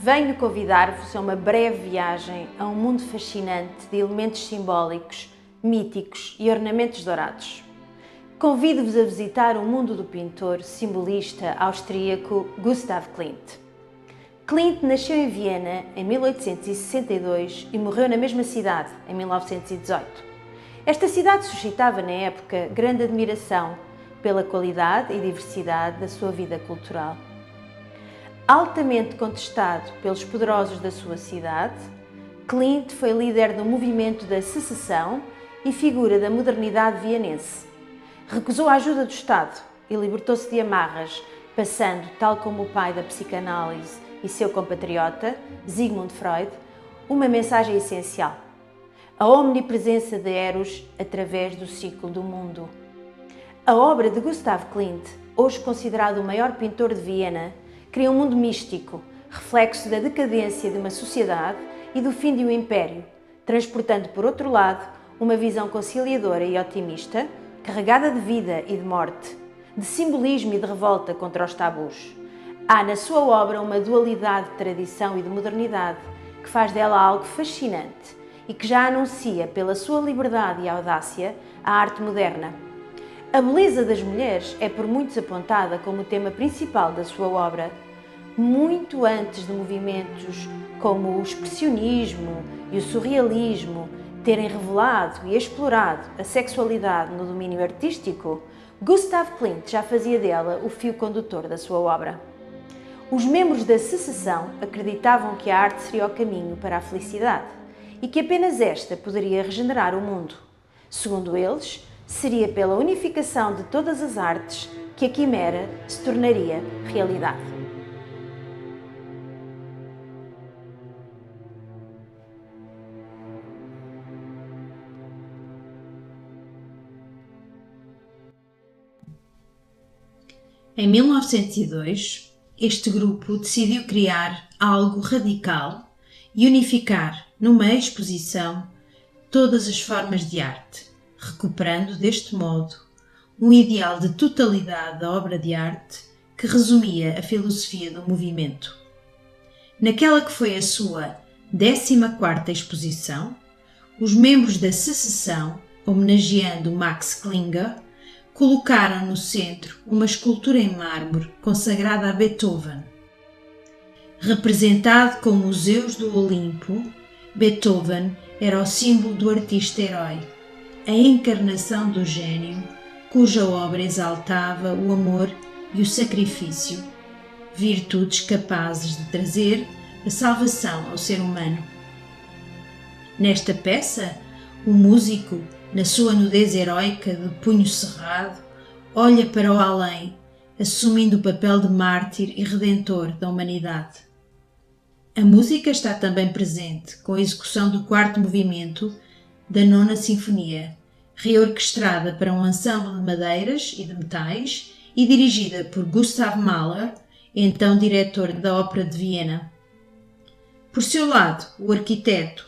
Venho convidar-vos a uma breve viagem a um mundo fascinante de elementos simbólicos, míticos e ornamentos dourados. Convido-vos a visitar o mundo do pintor simbolista austríaco Gustav Klimt. Klimt nasceu em Viena em 1862 e morreu na mesma cidade em 1918. Esta cidade suscitava na época grande admiração pela qualidade e diversidade da sua vida cultural. Altamente contestado pelos poderosos da sua cidade, Klimt foi líder do movimento da Secessão e figura da modernidade vienense. Recusou a ajuda do Estado e libertou-se de amarras, passando, tal como o pai da psicanálise e seu compatriota, Sigmund Freud, uma mensagem essencial: a omnipresença de Eros através do ciclo do mundo. A obra de Gustav Klimt, hoje considerado o maior pintor de Viena, cria um mundo místico, reflexo da decadência de uma sociedade e do fim de um império, transportando, por outro lado, uma visão conciliadora e otimista, carregada de vida e de morte, de simbolismo e de revolta contra os tabus. Há na sua obra uma dualidade de tradição e de modernidade que faz dela algo fascinante e que já anuncia, pela sua liberdade e audácia, a arte moderna. A beleza das mulheres é por muitos apontada como o tema principal da sua obra, muito antes de movimentos como o expressionismo e o surrealismo terem revelado e explorado a sexualidade no domínio artístico. Gustav Klimt já fazia dela o fio condutor da sua obra. Os membros da Secessão acreditavam que a arte seria o caminho para a felicidade e que apenas esta poderia regenerar o mundo. Segundo eles, seria pela unificação de todas as artes que a quimera se tornaria realidade. Em 1902, este grupo decidiu criar algo radical e unificar numa exposição todas as formas de arte, recuperando deste modo um ideal de totalidade da obra de arte que resumia a filosofia do movimento. Naquela que foi a sua 14ª exposição, os membros da Secessão, homenageando Max Klinger, colocaram no centro uma escultura em mármore consagrada a Beethoven. Representado como o Zeus do Olimpo, Beethoven era o símbolo do artista-herói, a encarnação do gênio, cuja obra exaltava o amor e o sacrifício, virtudes capazes de trazer a salvação ao ser humano. Nesta peça, o músico, na sua nudez heroica de punho cerrado, olha para o além, assumindo o papel de mártir e redentor da humanidade. A música está também presente com a execução do 4º movimento da 9ª Sinfonia, reorquestrada para um ensemble de madeiras e de metais e dirigida por Gustav Mahler, então diretor da Ópera de Viena. Por seu lado, o arquiteto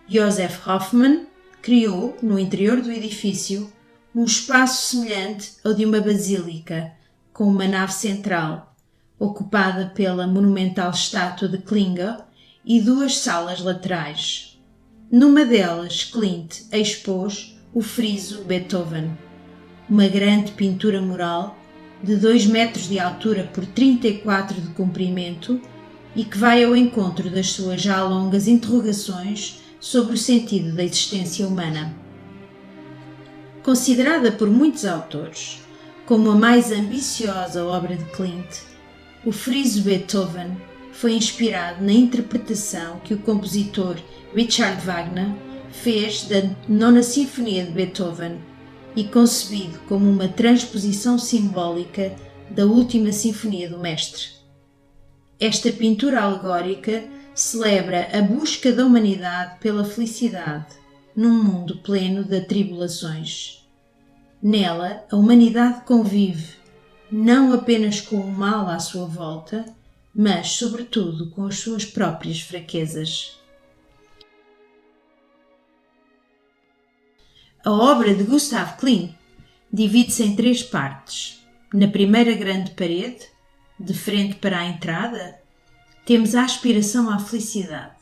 Joseph Hoffmann criou, no interior do edifício, um espaço semelhante ao de uma basílica, com uma nave central, ocupada pela monumental estátua de Klinger e 2 salas laterais. Numa delas, Klimt expôs o friso Beethoven, uma grande pintura mural de 2 metros de altura por 34 de comprimento e que vai ao encontro das suas já longas interrogações sobre o sentido da existência humana. Considerada por muitos autores como a mais ambiciosa obra de Klimt, o friso Beethoven foi inspirado na interpretação que o compositor Richard Wagner fez da 9ª Sinfonia de Beethoven e concebido como uma transposição simbólica da última Sinfonia do Mestre. Esta pintura alegórica celebra a busca da humanidade pela felicidade num mundo pleno de tribulações. Nela, a humanidade convive não apenas com o mal à sua volta, mas, sobretudo, com as suas próprias fraquezas. A obra de Gustav Klimt divide-se em 3 partes. Na primeira grande parede, de frente para a entrada, Temos a aspiração à felicidade.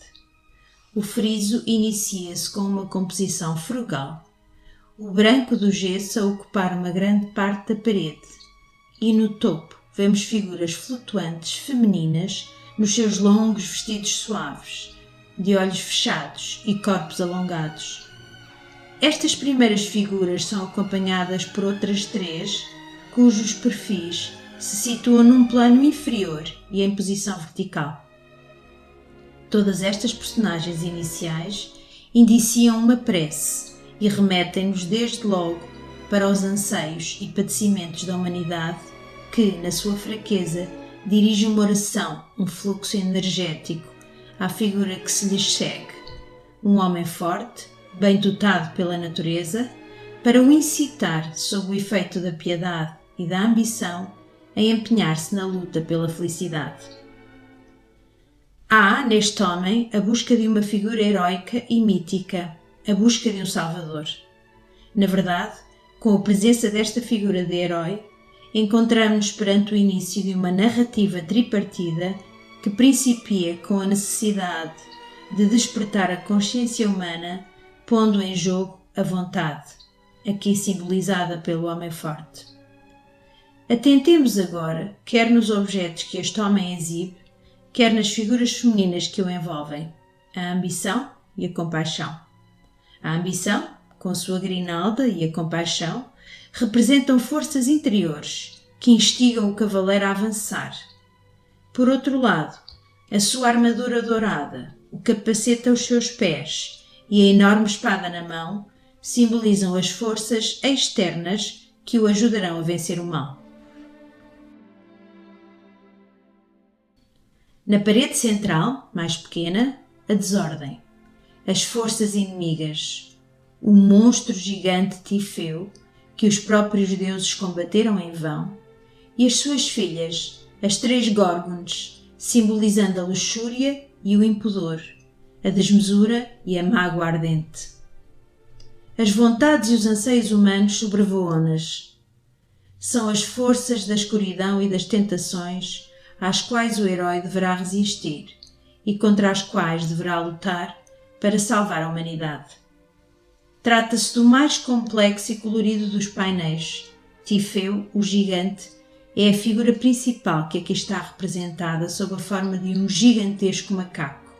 O friso inicia-se com uma composição frugal. O branco do gesso a ocupar uma grande parte da parede. E no topo vemos figuras flutuantes femininas nos seus longos vestidos suaves, de olhos fechados e corpos alongados. Estas primeiras figuras são acompanhadas por outras 3, cujos perfis se situam num plano inferior e em posição vertical. Todas estas personagens iniciais indiciam uma prece e remetem-nos desde logo para os anseios e padecimentos da humanidade que, na sua fraqueza, dirige uma oração, um fluxo energético à figura que se lhes segue, um homem forte, bem dotado pela natureza, para o incitar, sob o efeito da piedade e da ambição, a empenhar-se na luta pela felicidade. Há, neste homem, a busca de uma figura heroica e mítica, a busca de um Salvador. Na verdade, com a presença desta figura de herói, encontramos-nos perante o início de uma narrativa tripartida que principia com a necessidade de despertar a consciência humana, pondo em jogo a vontade, aqui simbolizada pelo homem forte. Atentemos agora, quer nos objetos que este homem exibe, quer nas figuras femininas que o envolvem, a ambição e a compaixão. A ambição, com a sua grinalda, e a compaixão, representam forças interiores que instigam o cavaleiro a avançar. Por outro lado, a sua armadura dourada, o capacete aos seus pés e a enorme espada na mão simbolizam as forças externas que o ajudarão a vencer o mal. Na parede central, mais pequena, a desordem, as forças inimigas, o monstro gigante Tifeu, que os próprios deuses combateram em vão, e as suas filhas, as 3 Górgones, simbolizando a luxúria e o impudor, a desmesura e a mágoa ardente. As vontades e os anseios humanos sobrevoam-nas. São as forças da escuridão e das tentações às quais o herói deverá resistir e contra as quais deverá lutar para salvar a humanidade. Trata-se do mais complexo e colorido dos painéis. Tifeu, o gigante, é a figura principal que aqui está representada sob a forma de um gigantesco macaco,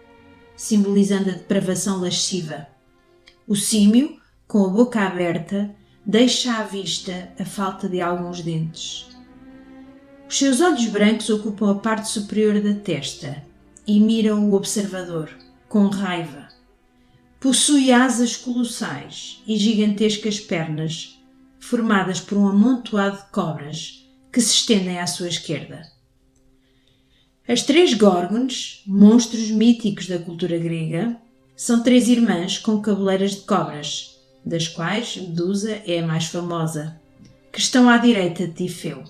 simbolizando a depravação lasciva. O símio, com a boca aberta, deixa à vista a falta de alguns dentes. Os seus olhos brancos ocupam a parte superior da testa e miram o observador, com raiva. Possui asas colossais e gigantescas pernas, formadas por um amontoado de cobras que se estendem à sua esquerda. As 3 Górgones, monstros míticos da cultura grega, são 3 irmãs com cabeleiras de cobras, das quais Medusa é a mais famosa, que estão à direita de Tifeu.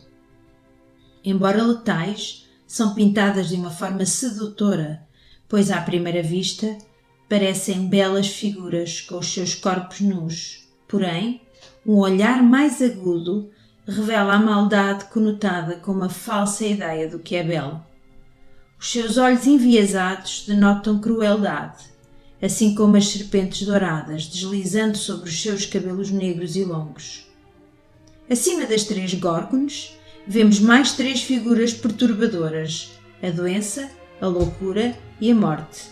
Embora letais, são pintadas de uma forma sedutora, pois à primeira vista parecem belas figuras com os seus corpos nus. Porém, um olhar mais agudo revela a maldade conotada com uma falsa ideia do que é belo. Os seus olhos enviesados denotam crueldade, assim como as serpentes douradas deslizando sobre os seus cabelos negros e longos. Acima das 3 Górgones, vemos mais 3 figuras perturbadoras, a doença, a loucura e a morte,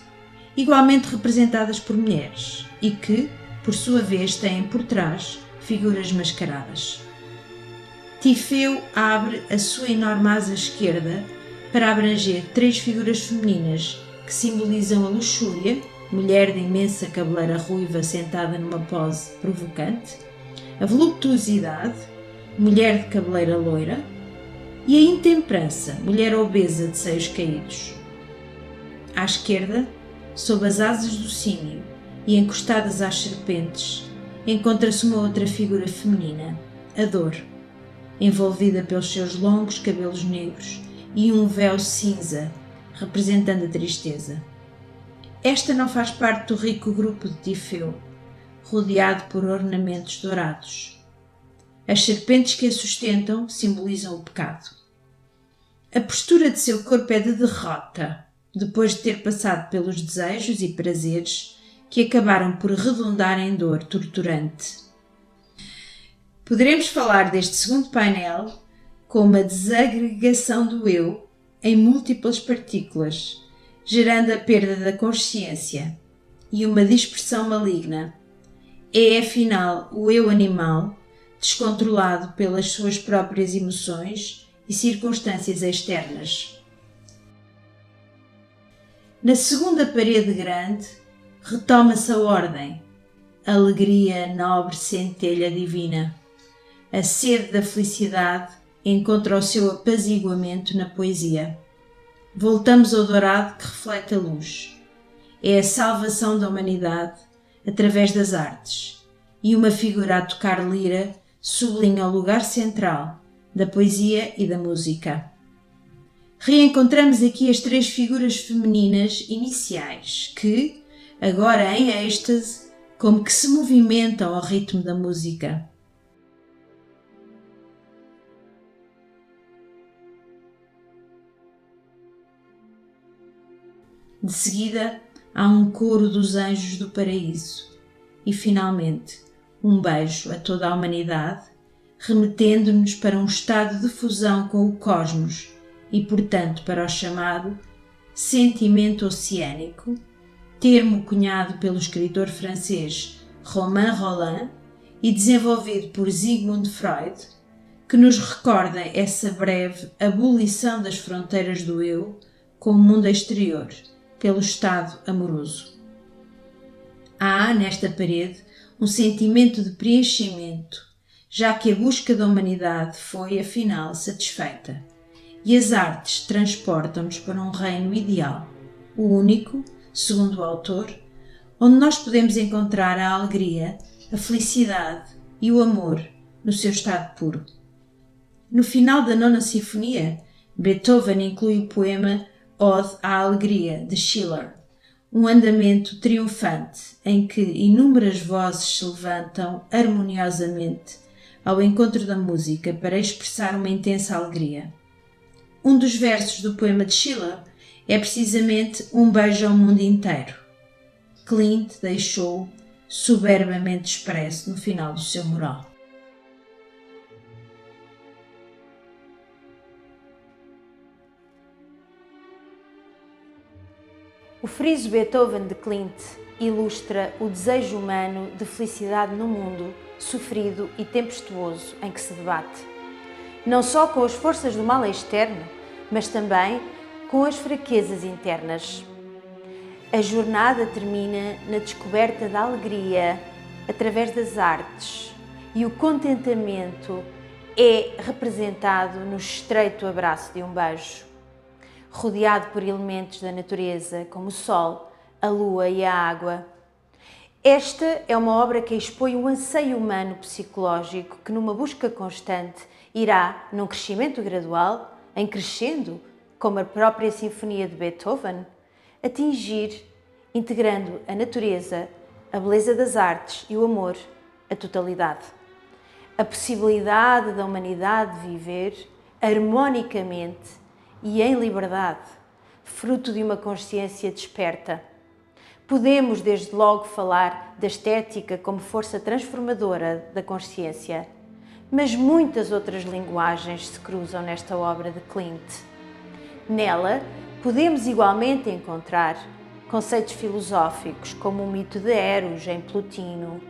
igualmente representadas por mulheres e que, por sua vez, têm por trás figuras mascaradas. Tifeu abre a sua enorme asa esquerda para abranger 3 figuras femininas que simbolizam a luxúria, mulher de imensa cabeleira ruiva sentada numa pose provocante, a voluptuosidade, mulher de cabeleira loira, e a intemperança, mulher obesa de seios caídos. À esquerda, sob as asas do símio e encostadas às serpentes, encontra-se uma outra figura feminina, a dor, envolvida pelos seus longos cabelos negros e um véu cinza, representando a tristeza. Esta não faz parte do rico grupo de Tifeu, rodeado por ornamentos dourados. As serpentes que a sustentam simbolizam o pecado. A postura de seu corpo é de derrota, depois de ter passado pelos desejos e prazeres que acabaram por redundar em dor torturante. Poderemos falar deste segundo painel como a desagregação do eu em múltiplas partículas, gerando a perda da consciência e uma dispersão maligna. É, afinal, o eu animal, descontrolado pelas suas próprias emoções e circunstâncias externas. Na segunda parede grande, retoma-se a ordem, a alegria nobre centelha divina. A sede da felicidade encontra o seu apaziguamento na poesia. Voltamos ao dourado que reflete a luz. É a salvação da humanidade através das artes, e uma figura a tocar lira sublinha o lugar central da poesia e da música. Reencontramos aqui as três figuras femininas iniciais que, agora em êxtase, como que se movimentam ao ritmo da música. De seguida, há um coro dos anjos do paraíso e, finalmente, um beijo a toda a humanidade, remetendo-nos para um estado de fusão com o cosmos e, portanto, para o chamado sentimento oceânico, termo cunhado pelo escritor francês Romain Rolland e desenvolvido por Sigmund Freud, que nos recorda essa breve abolição das fronteiras do eu com o mundo exterior, pelo estado amoroso. Há, nesta parede, um sentimento de preenchimento, já que a busca da humanidade foi, afinal, satisfeita, e as artes transportam-nos para um reino ideal, o único, segundo o autor, onde nós podemos encontrar a alegria, a felicidade e o amor no seu estado puro. No final da Nona Sinfonia, Beethoven inclui o poema Ode à Alegria, de Schiller, um andamento triunfante em que inúmeras vozes se levantam harmoniosamente ao encontro da música para expressar uma intensa alegria. Um dos versos do poema de Schiller é precisamente um beijo ao mundo inteiro. Klimt deixou soberbamente expresso no final do seu mural. O friso Beethoven de Klimt ilustra o desejo humano de felicidade no mundo sofrido e tempestuoso em que se debate, não só com as forças do mal externo, mas também com as fraquezas internas. A jornada termina na descoberta da alegria através das artes e o contentamento é representado no estreito abraço de um beijo. Rodeado por elementos da natureza, como o sol, a lua e a água. Esta é uma obra que expõe o anseio humano psicológico que, numa busca constante, irá, num crescimento gradual, em crescendo, como a própria Sinfonia de Beethoven, atingir, integrando a natureza, a beleza das artes e o amor, a totalidade. A possibilidade da humanidade de viver harmonicamente e em liberdade, fruto de uma consciência desperta. Podemos, desde logo, falar da estética como força transformadora da consciência, mas muitas outras linguagens se cruzam nesta obra de Klimt. Nela, podemos igualmente encontrar conceitos filosóficos como o mito de Eros em Plotino,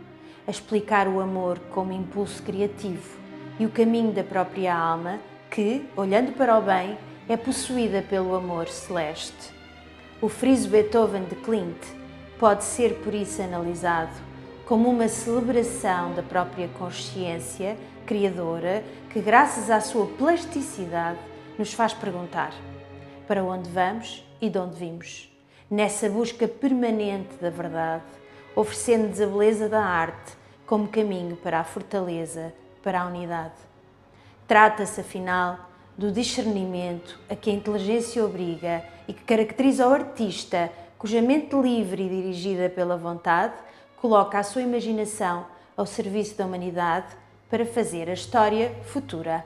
a explicar o amor como impulso criativo e o caminho da própria alma que, olhando para o bem, é possuída pelo amor celeste. O friso Beethoven de Klimt pode ser, por isso, analisado como uma celebração da própria consciência criadora que, graças à sua plasticidade, nos faz perguntar para onde vamos e de onde vimos, nessa busca permanente da verdade, oferecendo-nos a beleza da arte como caminho para a fortaleza, para a unidade. Trata-se, afinal, do discernimento a que a inteligência obriga e que caracteriza o artista, cuja mente livre e dirigida pela vontade coloca a sua imaginação ao serviço da humanidade para fazer a história futura.